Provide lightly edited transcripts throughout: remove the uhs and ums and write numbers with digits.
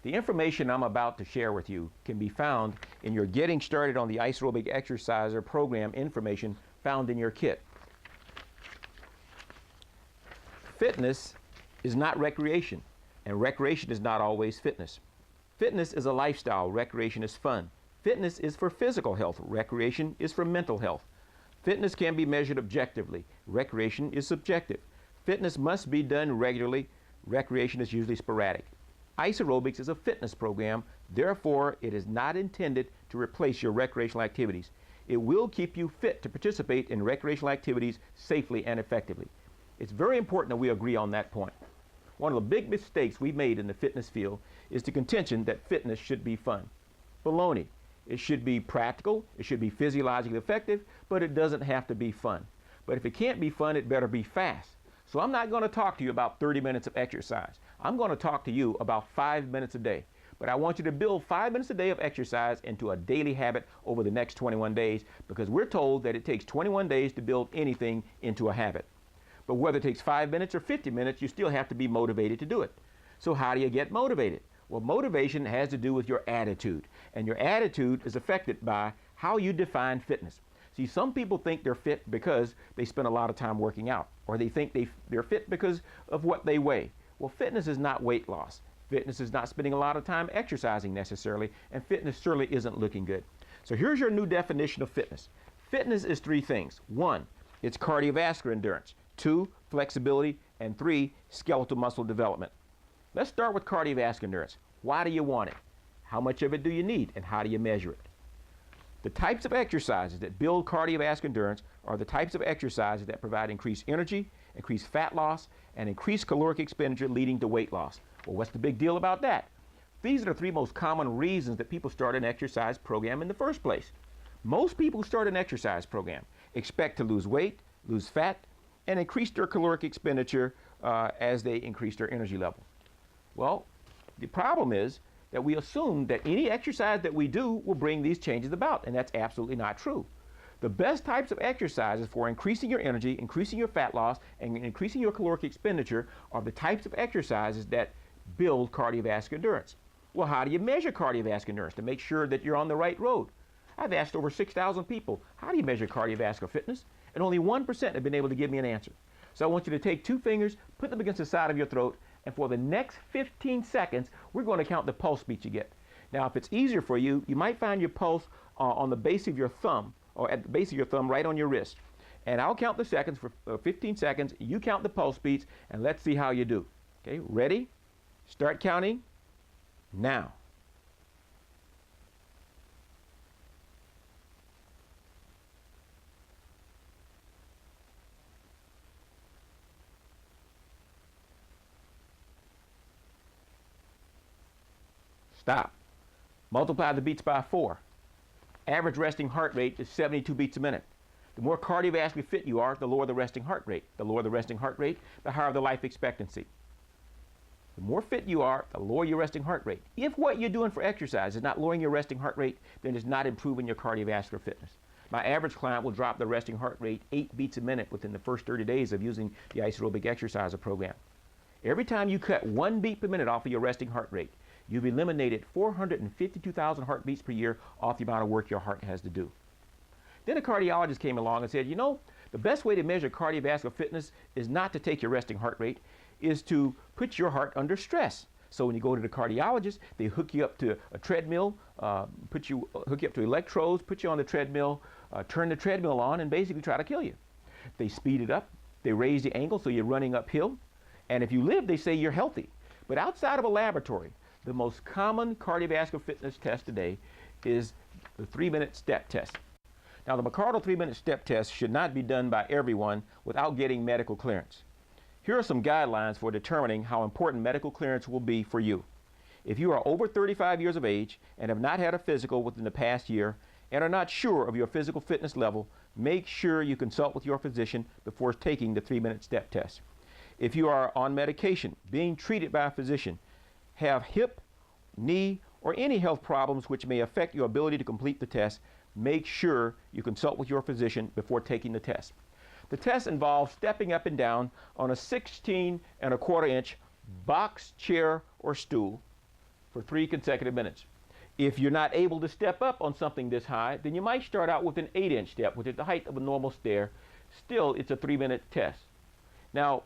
The information I'm about to share with you can be found in your Getting Started on the Aerobic Exerciser program information found in your kit. Fitness is not recreation, and recreation is not always fitness. Fitness is a lifestyle, recreation is fun. Fitness is for physical health, recreation is for mental health. Fitness can be measured objectively, recreation is subjective. Fitness must be done regularly, recreation is usually sporadic. Ice aerobics is a fitness program, therefore it is not intended to replace your recreational activities. It will keep you fit to participate in recreational activities safely and effectively. It's very important that we agree on that point. One of the big mistakes we've made in the fitness field is the contention that fitness should be fun. Baloney. It should be practical, it should be physiologically effective, but it doesn't have to be fun. But if it can't be fun, it better be fast. So I'm not going to talk to you about 30 minutes of exercise. I'm going to talk to you about 5 minutes a day. But I want you to build 5 minutes a day of exercise into a daily habit over the next 21 days, because we're told that it takes 21 days to build anything into a habit. But whether it takes 5 minutes or 50 minutes, you still have to be motivated to do it. So how do you get motivated? Well, motivation has to do with your attitude. And your attitude is affected by how you define fitness. See, some people think they're fit because they spend a lot of time working out, or they think they're fit because of what they weigh. Well, fitness is not weight loss. Fitness is not spending a lot of time exercising necessarily, and fitness surely isn't looking good. So here's your new definition of fitness. Fitness is three things. 1, it's cardiovascular endurance. 2, flexibility. And 3, skeletal muscle development. Let's start with cardiovascular endurance. Why do you want it? How much of it do you need, and how do you measure it? The types of exercises that build cardiovascular endurance are the types of exercises that provide increased energy, increased fat loss, and increased caloric expenditure leading to weight loss. Well, what's the big deal about that? These are the 3 most common reasons that people start an exercise program in the first place. Most people who start an exercise program expect to lose weight, lose fat, and increase their caloric expenditure as they increase their energy level. Well, the problem is that we assume that any exercise that we do will bring these changes about, and that's absolutely not true. The best types of exercises for increasing your energy, increasing your fat loss, and increasing your caloric expenditure are the types of exercises that build cardiovascular endurance. Well, how do you measure cardiovascular endurance to make sure that you're on the right road? I've asked over 6,000 people, how do you measure cardiovascular fitness? And only 1% have been able to give me an answer. So I want you to take 2 fingers, put them against the side of your throat, and for the next 15 seconds, we're going to count the pulse beats you get. Now, if it's easier for you, you might find your pulse on the base of your thumb, or at the base of your thumb right on your wrist. And I'll count the seconds for 15 seconds. You count the pulse beats, and let's see how you do. Okay, ready? Start counting now. Stop. Multiply the beats by 4. Average resting heart rate is 72 beats a minute. The more cardiovascularly fit you are, the lower the resting heart rate. The lower the resting heart rate, the higher the life expectancy. The more fit you are, the lower your resting heart rate. If what you're doing for exercise is not lowering your resting heart rate, then it's not improving your cardiovascular fitness. My average client will drop the resting heart rate 8 beats a minute within the first 30 days of using the Aerobic Exerciser program. Every time you cut 1 beat per minute off of your resting heart rate, you've eliminated 452,000 heartbeats per year off the amount of work your heart has to do. Then a cardiologist came along and said, you know, the best way to measure cardiovascular fitness is not to take your resting heart rate, is to put your heart under stress. So when you go to the cardiologist, they hook you up to a treadmill, hook you up to electrodes, put you on the treadmill, turn the treadmill on, and basically try to kill you. They speed it up, they raise the angle so you're running uphill, and if you live, they say you're healthy. But outside of a laboratory, the most common cardiovascular fitness test today is the 3-minute step test. Now, the McCardle 3-minute step test should not be done by everyone without getting medical clearance. Here are some guidelines for determining how important medical clearance will be for you. If you are over 35 years of age and have not had a physical within the past year and are not sure of your physical fitness level, make sure you consult with your physician before taking the 3-minute step test. If you are on medication, being treated by a physician, have hip, knee, or any health problems which may affect your ability to complete the test, make sure you consult with your physician before taking the test. The test involves stepping up and down on a 16 1/4 inch box, chair, or stool, for 3 consecutive minutes. If you're not able to step up on something this high, then you might start out with an 8-inch step, which is the height of a normal stair. Still, it's a 3-minute test. Now,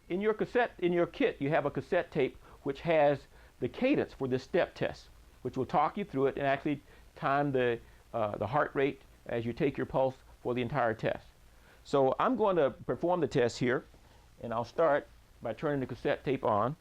in your kit, you have a cassette tape which has the cadence for this step test, which will talk you through it and actually time the heart rate as you take your pulse for the entire test. So I'm going to perform the test here, and I'll start by turning the cassette tape on.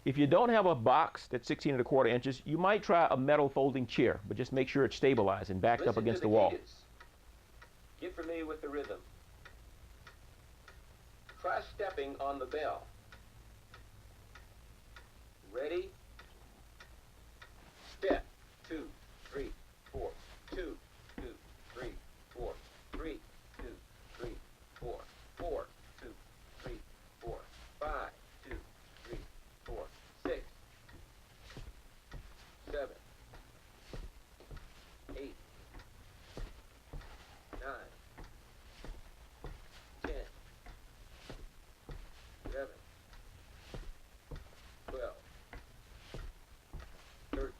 If you don't have a box that's 16 1/4 inches, you might try a metal folding chair, but just make sure it's stabilized and backed up against the wall. Cadence. Get familiar with the rhythm. Try stepping on the bell. Ready? Step. 2, 3, 4. 2, 2, 3, 4. 3, 2, 3, 4. 4, 2, 3, 4. 5, 2, 3, 4. 6, 7, 8, 9, 10, 11, 12, 13,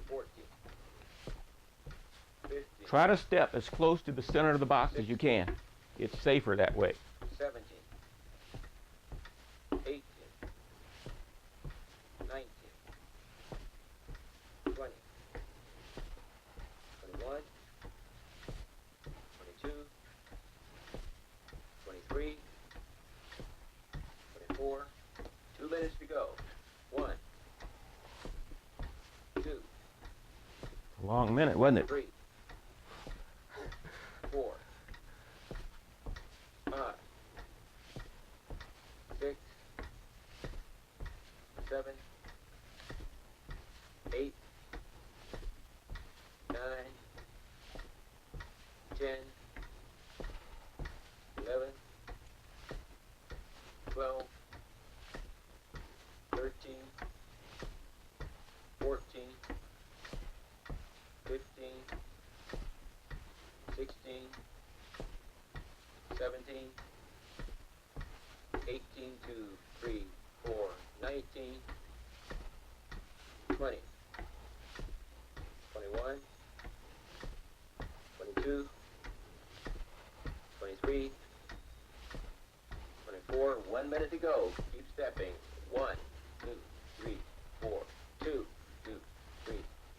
14, 15, Try to step as close to the center of the box as you can. It's safer that way. 17, 18, 19, 20, 21, 22, 23, 24. 2 minutes to go. 1, 2, A long minute, wasn't it? 3, 4, 5, 6, 7, 8, 9, 10, 11, 12, 13, 14, 15, 16, 17, 18, 2, 3, 4, 19, 20, 21, 22, 23, 24. 1 minute to go. Keep stepping. 1, 2, 3, 4, 2, 2, 3,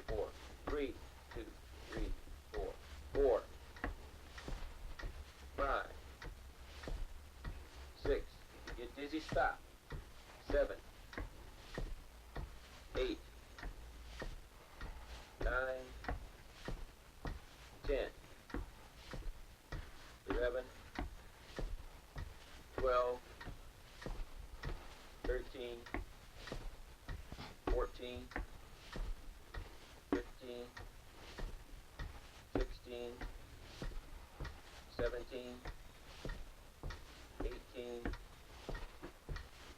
4, 3, 2, 3, 4, 4, 5, 6. If you get dizzy, stop. 7, 8, 9, 10, 11, 12, 13, 14, 15, 16, 17, 18,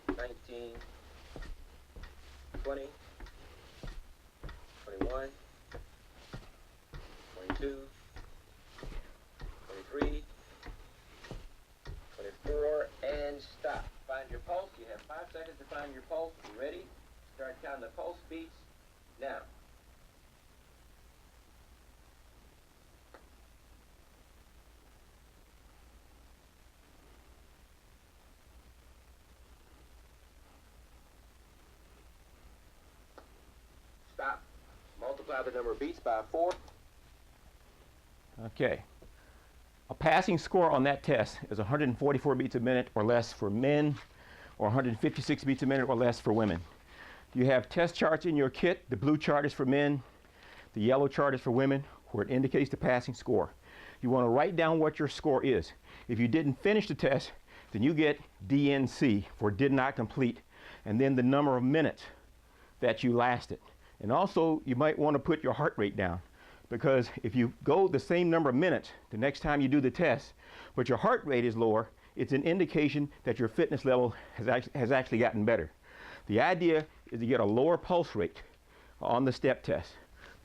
19, 20, 21, 22, 23, 24, and stop. Find your pulse. You have 5 seconds to find your pulse. You ready? Start counting the pulse beats now. Stop. Multiply the number of beats by 4. Okay. A passing score on that test is 144 beats a minute or less for men, or 156 beats a minute or less for women. You have test charts in your kit. The blue chart is for men, the yellow chart is for women, where it indicates the passing score. You want to write down what your score is. If you didn't finish the test, then you get DNC, for did not complete, and then the number of minutes that you lasted. And also, you might want to put your heart rate down, because if you go the same number of minutes the next time you do the test, but your heart rate is lower, it's an indication that your fitness level has actually gotten better. The idea is to get a lower pulse rate on the step test.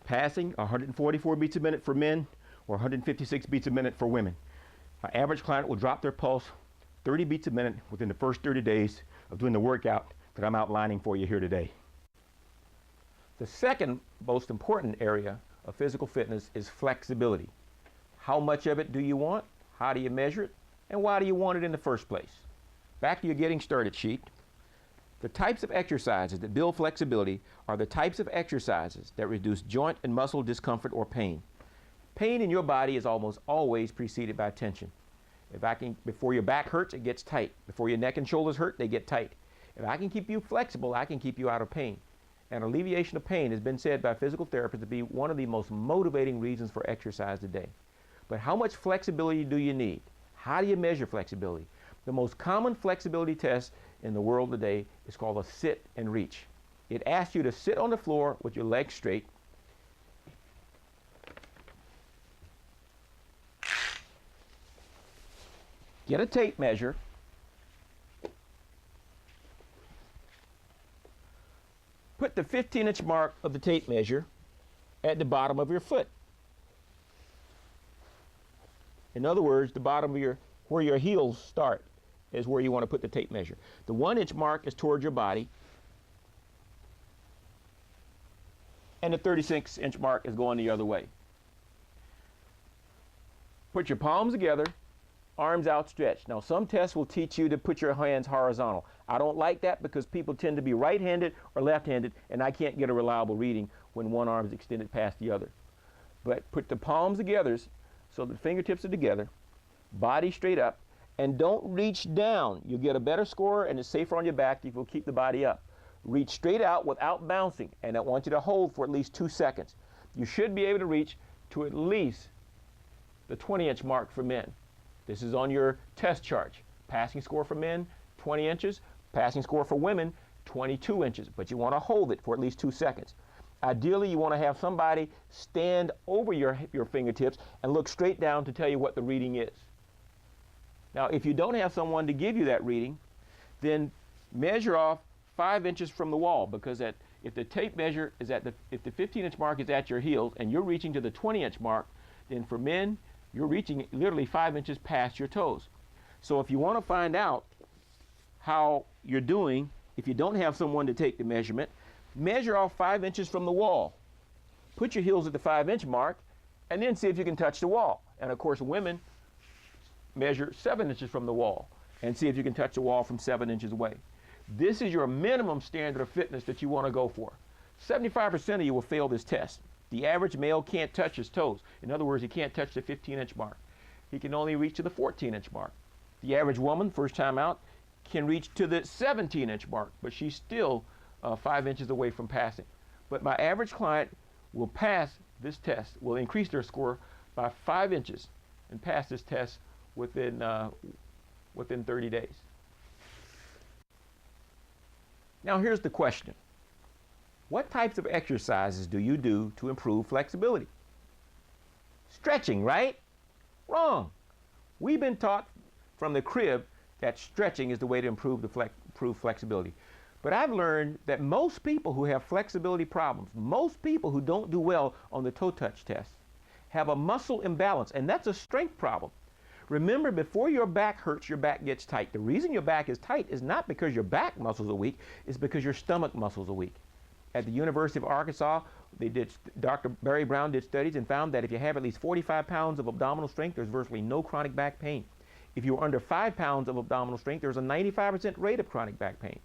Passing 144 beats a minute for men or 156 beats a minute for women. An average client will drop their pulse 30 beats a minute within the first 30 days of doing the workout that I'm outlining for you here today. The second most important area of physical fitness is flexibility. How much of it do you want? How do you measure it? And why do you want it in the first place? Back to your getting started sheet. The types of exercises that build flexibility are the types of exercises that reduce joint and muscle discomfort or pain. Pain in your body is almost always preceded by tension. Before your back hurts, it gets tight. Before your neck and shoulders hurt, they get tight. If I can keep you flexible, I can keep you out of pain. And alleviation of pain has been said by physical therapists to be one of the most motivating reasons for exercise today. But how much flexibility do you need? How do you measure flexibility? The most common flexibility test in the world today is called a sit and reach. It asks you to sit on the floor with your legs straight. Get a tape measure. Put the 15-inch mark of the tape measure at the bottom of your foot. In other words, the bottom of where your heels start is where you want to put the tape measure. The 1-inch mark is toward your body, and the 36-inch mark is going the other way. Put your palms together, arms outstretched. Now, some tests will teach you to put your hands horizontal. I don't like that because people tend to be right-handed or left-handed, and I can't get a reliable reading when one arm is extended past the other. But put the palms together so the fingertips are together, body straight up, and don't reach down. You'll get a better score and it's safer on your back if you'll keep the body up. Reach straight out without bouncing, and I want you to hold for at least 2 seconds. You should be able to reach to at least the 20-inch mark for men. This is on your test chart. Passing score for men, 20 inches. Passing score for women, 22 inches. But you want to hold it for at least 2 seconds. Ideally, you want to have somebody stand over your fingertips and look straight down to tell you what the reading is. Now, if you don't have someone to give you that reading, then measure off 5 inches from the wall, because if the tape measure is if the 15-inch mark is at your heels and you're reaching to the 20-inch mark, then for men, you're reaching literally 5 inches past your toes. So if you want to find out how you're doing, if you don't have someone to take the measurement, measure off 5 inches from the wall. Put your heels at the 5-inch mark, and then see if you can touch the wall. And of course, women measure 7 inches from the wall and see if you can touch the wall from 7 inches away. This is your minimum standard of fitness that you want to go for. 75% of you will fail this test. The average male can't touch his toes. In other words, he can't touch the 15-inch mark. He can only reach to the 14-inch mark. The average woman, first time out, can reach to the 17-inch mark, but she's still 5 inches away from passing. But my average client will pass this test, will increase their score by 5 inches and pass this test within 30 days. Now here's the question. What types of exercises do you do to improve flexibility? Stretching, right? Wrong. We've been taught from the crib that stretching is the way to improve flexibility. But I've learned that most people who have flexibility problems, most people who don't do well on the toe touch test, have a muscle imbalance, and that's a strength problem. Remember, before your back hurts, your back gets tight. The reason your back is tight is not because your back muscles are weak, it's because your stomach muscles are weak. At the University of Arkansas, Dr. Barry Brown did studies and found that if you have at least 45 pounds of abdominal strength, there's virtually no chronic back pain. If you're under 5 pounds of abdominal strength, there's a 95% rate of chronic back pain.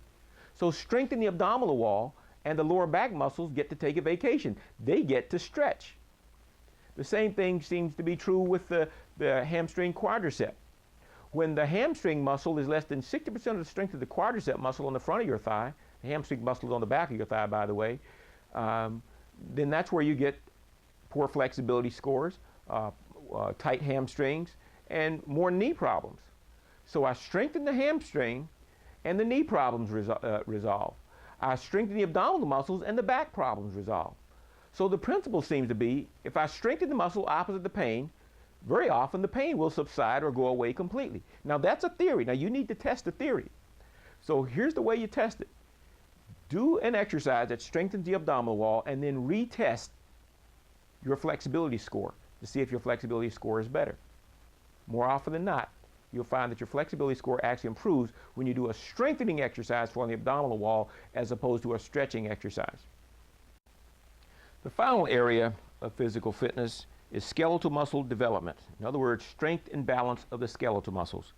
So strengthen the abdominal wall, and the lower back muscles get to take a vacation. They get to stretch. The same thing seems to be true with the hamstring quadricep. When the hamstring muscle is less than 60% of the strength of the quadricep muscle on the front of your thigh, the hamstring muscle is on the back of your thigh, by the way, then that's where you get poor flexibility scores, tight hamstrings, and more knee problems. So I strengthen the hamstring, and the knee problems resolve. I strengthen the abdominal muscles, and the back problems resolve. So the principle seems to be, if I strengthen the muscle opposite the pain, very often the pain will subside or go away completely. Now that's a theory. Now you need to test the theory. So here's the way you test it. Do an exercise that strengthens the abdominal wall, and then retest your flexibility score to see if your flexibility score is better. More often than not, you'll find that your flexibility score actually improves when you do a strengthening exercise for the abdominal wall as opposed to a stretching exercise. The final area of physical fitness is skeletal muscle development. In other words, strength and balance of the skeletal muscles.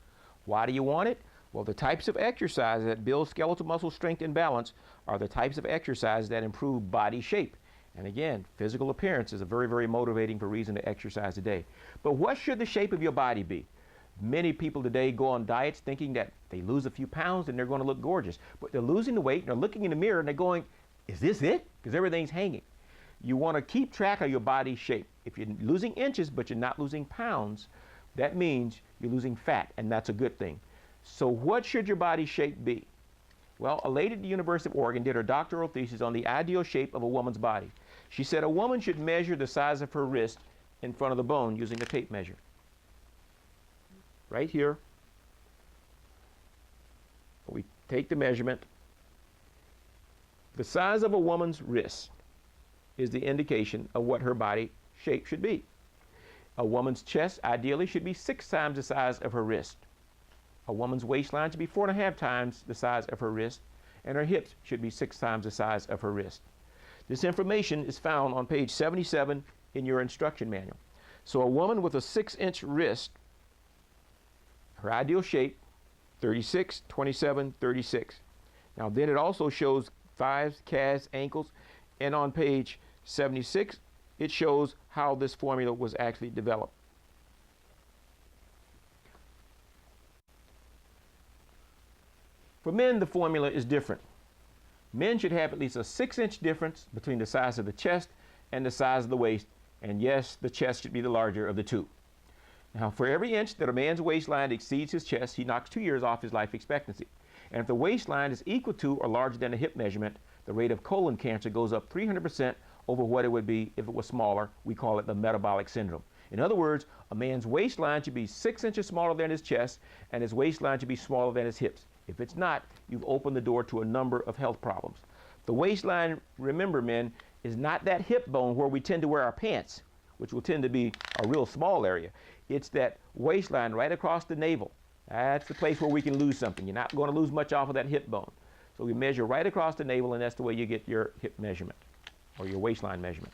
Why do you want it? Well, the types of exercise that build skeletal muscle strength and balance are the types of exercise that improve body shape. And again, physical appearance is a very, very motivating reason to exercise today. But what should the shape of your body be? Many people today go on diets thinking that they lose a few pounds and they're going to look gorgeous. But they're losing the weight and they're looking in the mirror and they're going, is this it? Because everything's hanging. You want to keep track of your body shape. If you're losing inches but you're not losing pounds, that means you're losing fat, and that's a good thing. So what should your body shape be? Well, a lady at the University of Oregon did her doctoral thesis on the ideal shape of a woman's body. She said a woman should measure the size of her wrist in front of the bone using a tape measure. Right here. We take the measurement. The size of a woman's wrist is the indication of what her body shape should be. A woman's chest ideally should be 6 times the size of her wrist. A woman's waistline should be 4.5 times the size of her wrist, and her hips should be 6 times the size of her wrist. This information is found on page 77 in your instruction manual. So a woman with a 6-inch wrist, her ideal shape, 36, 27, 36. Now then it also shows thighs, calves, ankles, and on page 76 it shows how this formula was actually developed. For men, the formula is different. Men should have at least a 6-inch difference between the size of the chest and the size of the waist, and yes, the chest should be the larger of the two. Now, for every inch that a man's waistline exceeds his chest, he knocks 2 years off his life expectancy. And if the waistline is equal to or larger than the hip measurement, the rate of colon cancer goes up 300% over what it would be if it was smaller. We call it the metabolic syndrome. In other words, a man's waistline should be 6 inches smaller than his chest, and his waistline should be smaller than his hips. If it's not, you've opened the door to a number of health problems. The waistline, remember men, is not that hip bone where we tend to wear our pants, which will tend to be a real small area. It's that waistline right across the navel. That's the place where we can lose something. You're not going to lose much off of that hip bone. So we measure right across the navel, and that's the way you get your hip measurement or your waistline measurement.